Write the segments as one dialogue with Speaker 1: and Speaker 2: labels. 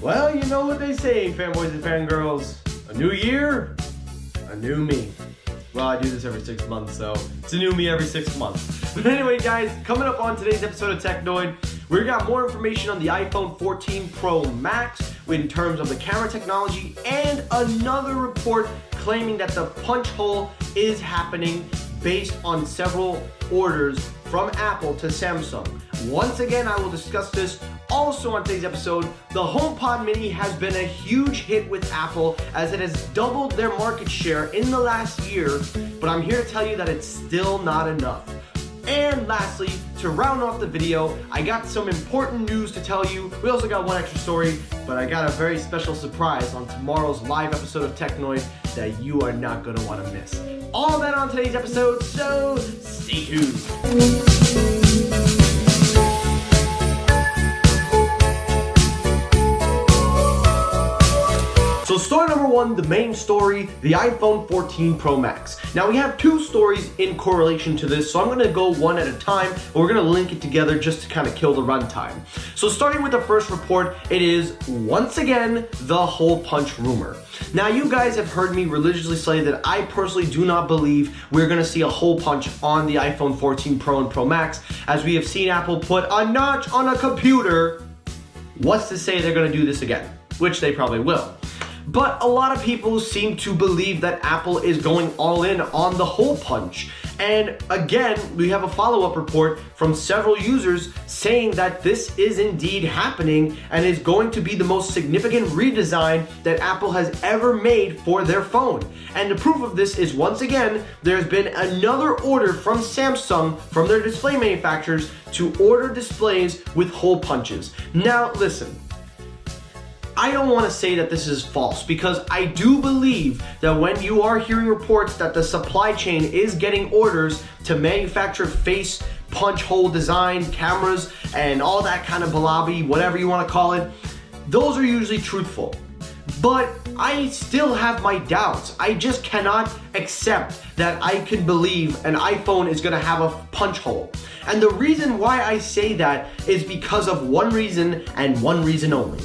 Speaker 1: Well, you know what they say, fanboys and fangirls. A new year, a new me. Well, I do this every 6 months, so it's a new me every 6 months. But anyway, guys, coming up on today's episode of Technoid, we got more information on the iPhone 14 Pro Max in terms of the camera technology and another report claiming that the punch hole is happening based on several orders from Apple to Samsung. Once again, I will discuss this. Also on today's episode, the HomePod Mini has been a huge hit with Apple as it has doubled their market share in the last year, but I'm here to tell you that it's still not enough. And lastly, to round off the video, I got some important news to tell you. We also got one extra story, but I got a very special surprise on tomorrow's live episode of Technoid that you are not going to want to miss. All that on today's episode, so stay tuned. So story number one, the main story, the iPhone 14 Pro Max. Now we have two stories in correlation to this, so I'm gonna go one at a time, and we're gonna link it together just to kind of kill the runtime. So starting with the first report, it is once again the hole punch rumor. Now you guys have heard me religiously say that I personally do not believe we're gonna see a hole punch on the iPhone 14 Pro and Pro Max, as we have seen Apple put a notch on a computer. What's to say they're gonna do this again? Which they probably will. But a lot of people seem to believe that Apple is going all in on the hole punch. And again, we have a follow-up report from several users saying that this is indeed happening and is going to be the most significant redesign that Apple has ever made for their phone. And the proof of this is, once again, there's been another order from Samsung, from their display manufacturers, to order displays with hole punches. Now, listen. I don't want to say that this is false, because I do believe that when you are hearing reports that the supply chain is getting orders to manufacture face punch hole design cameras and all that kind of balabi, whatever you want to call it, those are usually truthful. But I still have my doubts. I just cannot accept that I can believe an iPhone is going to have a punch hole. And the reason why I say that is because of one reason and one reason only.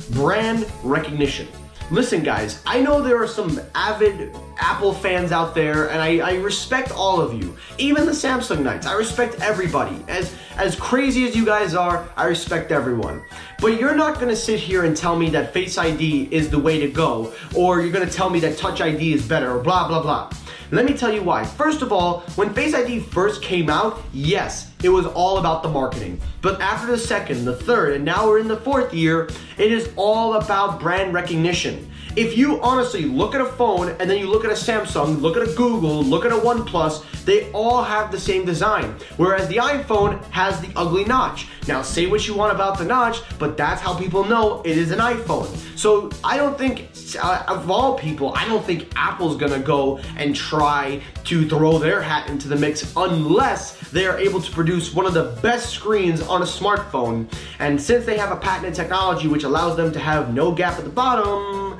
Speaker 1: Brand recognition. Listen guys, I know there are some avid Apple fans out there, and I respect all of you. Even the Samsung Knights, I respect everybody. As crazy as you guys are, I respect everyone. But you're not gonna sit here and tell me that Face ID is the way to go, or you're gonna tell me that Touch ID is better, or blah blah blah. Let me tell you why. First of all, when Face ID first came out, yes, it was all about the marketing. But after the second, the third, and now we're in the fourth year, it is all about brand recognition. If you honestly look at a phone and then you look at a Samsung, look at a Google, look at a OnePlus, they all have the same design. Whereas the iPhone has the ugly notch. Now say what you want about the notch, but that's how people know it is an iPhone. So I don't think, of all people, I don't think Apple's gonna go and try to throw their hat into the mix unless they are able to produce one of the best screens on a smartphone. And since they have a patented technology which allows them to have no gap at the bottom,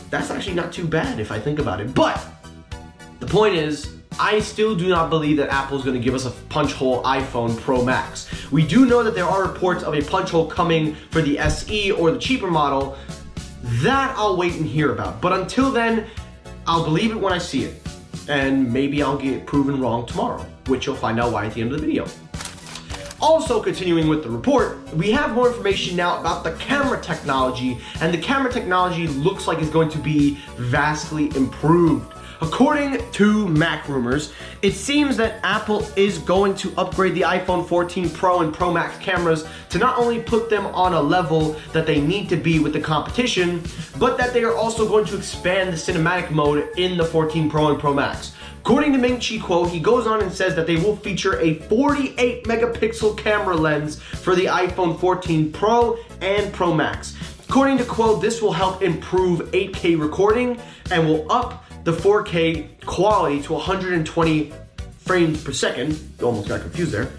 Speaker 1: that's actually not too bad if I think about it. But the point is, I still do not believe that Apple's going to give us a punch hole iPhone Pro Max. We do know that there are reports of a punch hole coming for the SE or the cheaper model. That I'll wait and hear about. But until then, I'll believe it when I see it. And maybe I'll get proven wrong tomorrow, which you'll find out why at the end of the video. Also, continuing with the report, we have more information now about the camera technology, and the camera technology looks like it's going to be vastly improved. According to Mac Rumors, it seems that Apple is going to upgrade the iPhone 14 Pro and Pro Max cameras to not only put them on a level that they need to be with the competition, but that they are also going to expand the cinematic mode in the 14 Pro and Pro Max. According to Ming Chi Kuo, he goes on and says that they will feature a 48 megapixel camera lens for the iPhone 14 Pro and Pro Max. According to Kuo, this will help improve 8K recording and will up the 4K quality to 120 frames per second. Almost got confused there.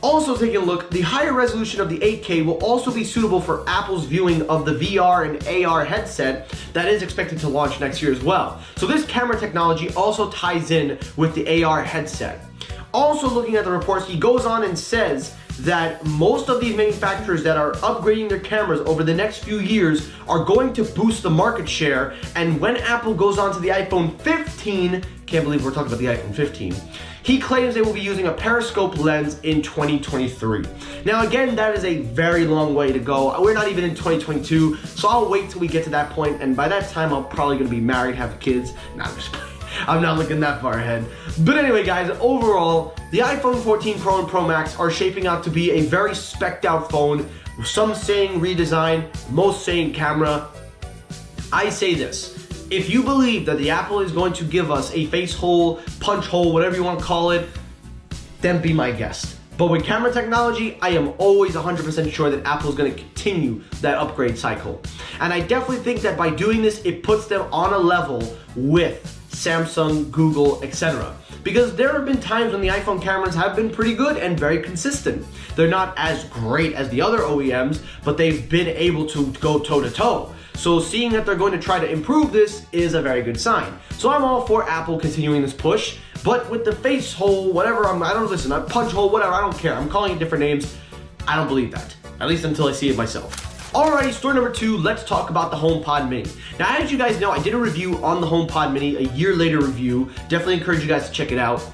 Speaker 1: Also taking a look, the higher resolution of the 8K will also be suitable for Apple's viewing of the VR and AR headset that is expected to launch next year as well. So this camera technology also ties in with the AR headset. Also looking at the reports, he goes on and says that most of these manufacturers that are upgrading their cameras over the next few years are going to boost the market share, and when Apple goes on to the iPhone 15, can't believe we're talking about the iPhone 15, he claims they will be using a periscope lens in 2023. Now again, that is a very long way to go. We're not even in 2022, so I'll wait till we get to that point, and by that time I'm probably gonna be married, have kids. Nah, I'm just kidding. I'm not looking that far ahead. But anyway guys, overall, the iPhone 14 Pro and Pro Max are shaping out to be a very specced out phone. Some saying redesign, most saying camera. I say this. If you believe that the Apple is going to give us a face hole, punch hole, whatever you want to call it, then be my guest. But with camera technology, I am always 100% sure that Apple is going to continue that upgrade cycle. And I definitely think that by doing this, it puts them on a level with Samsung, Google, etc. Because there have been times when the iPhone cameras have been pretty good and very consistent. They're not as great as the other OEMs, but they've been able to go toe-to-toe. So seeing that they're going to try to improve this is a very good sign. So I'm all for Apple continuing this push, but with the face hole, whatever, I don't listen, punch hole, whatever, I don't care. I'm calling it different names. I don't believe that, at least until I see it myself. Alrighty, story number 2, let's talk about the HomePod Mini. Now, as you guys know, I did a review on the HomePod Mini, a year later review. Definitely encourage you guys to check it out.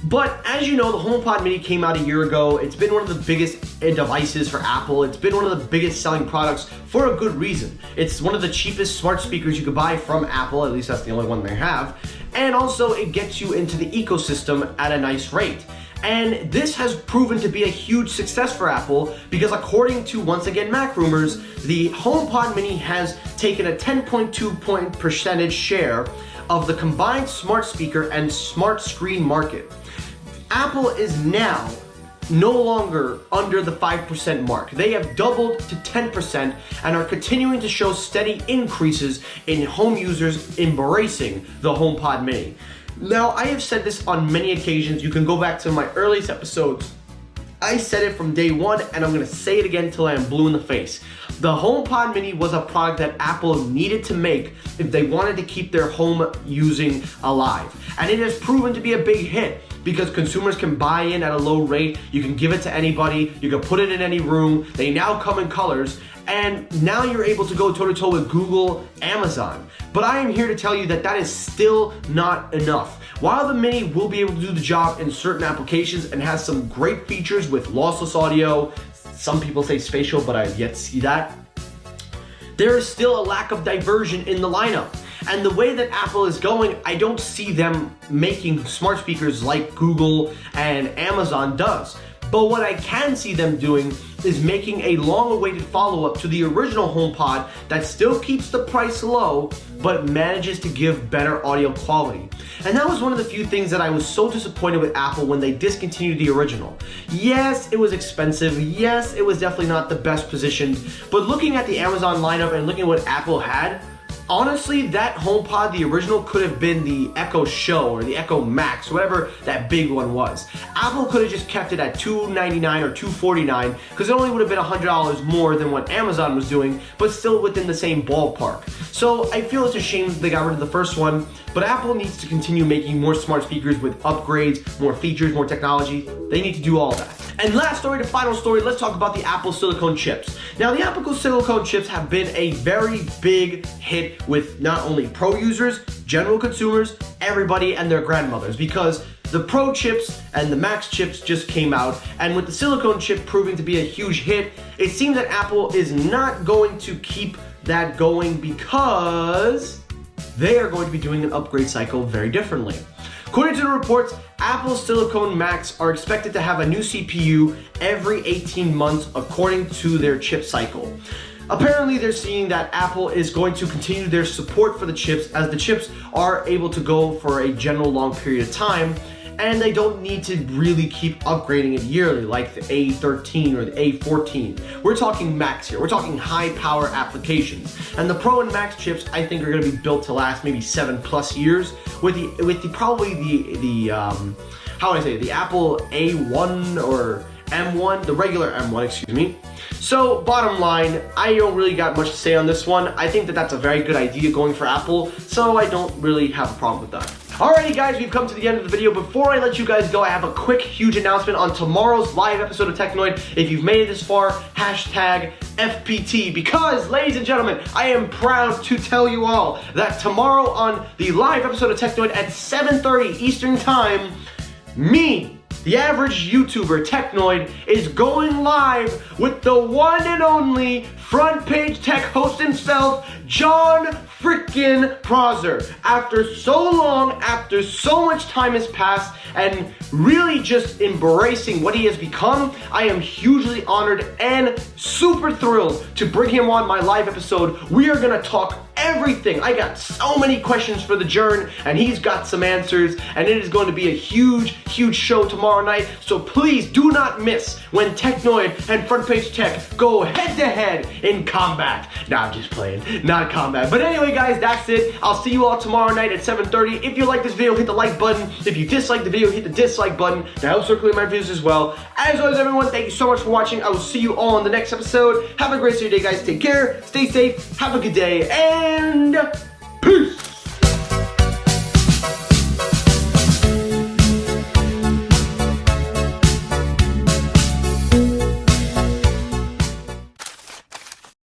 Speaker 1: But as you know, the HomePod Mini came out a year ago. It's been one of the biggest devices for Apple. It's been one of the biggest selling products for a good reason. It's one of the cheapest smart speakers you could buy from Apple, at least that's the only one they have. And also, it gets you into the ecosystem at a nice rate. And this has proven to be a huge success for Apple because according to, once again, Mac Rumors, the HomePod Mini has taken a 10.2 percentage share of the combined smart speaker and smart screen market. Apple is now no longer under the 5% mark. They have doubled to 10% and are continuing to show steady increases in home users embracing the HomePod Mini. Now, I have said this on many occasions. You can go back to my earliest episodes. I said it from day one, and I'm gonna say it again till I am blue in the face. The HomePod Mini was a product that Apple needed to make if they wanted to keep their home using alive. And it has proven to be a big hit because consumers can buy in at a low rate. You can give it to anybody. You can put it in any room. They now come in colors. And now you're able to go toe-to-toe with Google, Amazon. But I am here to tell you that that is still not enough. While the Mini will be able to do the job in certain applications and has some great features with lossless audio, some people say spatial, but I have yet to see that, there is still a lack of diversion in the lineup. And the way that Apple is going, I don't see them making smart speakers like Google and Amazon does. But what I can see them doing is making a long-awaited follow-up to the original HomePod that still keeps the price low, but manages to give better audio quality. And that was one of the few things that I was so disappointed with Apple when they discontinued the original. Yes, it was expensive. Yes, it was definitely not the best positioned. But looking at the Amazon lineup and looking at what Apple had, honestly, that HomePod, the original, could have been the Echo Show or the Echo Max, whatever that big one was. Apple could have just kept it at $299 or $249 because it only would have been $100 more than what Amazon was doing, but still within the same ballpark. So I feel it's a shame that they got rid of the first one, but Apple needs to continue making more smart speakers with upgrades, more features, more technology. They need to do all that. And last story, the final story, let's talk about the Apple Silicone chips. Now, the Apple Silicone chips have been a very big hit with not only pro users, general consumers, everybody and their grandmothers, because the Pro chips and the Max chips just came out, and with the Silicone chip proving to be a huge hit, it seems that Apple is not going to keep that going because they are going to be doing an upgrade cycle very differently. According to the reports, Apple's Silicone Max are expected to have a new CPU every 18 months according to their chip cycle. Apparently, they're seeing that Apple is going to continue their support for the chips as the chips are able to go for a general long period of time, and they don't need to really keep upgrading it yearly like the A13 or the A14. We're talking Max here. We're talking high power applications. And the Pro and Max chips, I think, are going to be built to last maybe 7+ years with the how would I say it? The Apple A1 or M1, the regular M1, excuse me. So bottom line, I don't really got much to say on this one. I think that that's a very good idea going for Apple, so I don't really have a problem with that. Alrighty guys, we've come to the end of the video. Before I let you guys go, I have a quick, huge announcement on tomorrow's live episode of Technoid. If you've made it this far, hashtag FPT, because, ladies and gentlemen, I am proud to tell you all that tomorrow on the live episode of Technoid at 7:30 Eastern Time, me, the average YouTuber, Technoid, is going live with the one and only front page tech host himself, John freaking Prosser. After so long, after so much time has passed, and really just embracing what he has become, I am hugely honored and super thrilled to bring him on my live episode. We are gonna talk everything. I got so many questions for the Jern, and he's got some answers, and it is going to be a huge, huge show tomorrow night. So please do not miss when Technoid and Front Page Tech go head-to-head in combat. Nah, I'm just playing, not combat. But anyway, guys, that's it. I'll see you all tomorrow night at 7:30. If you like this video, hit the like button. If you dislike the video, hit the dislike button. That helps circulate my views as well. As always, everyone, thank you so much for watching. I will see you all in the next episode. Have a great day, guys. Take care, stay safe, have a good day, and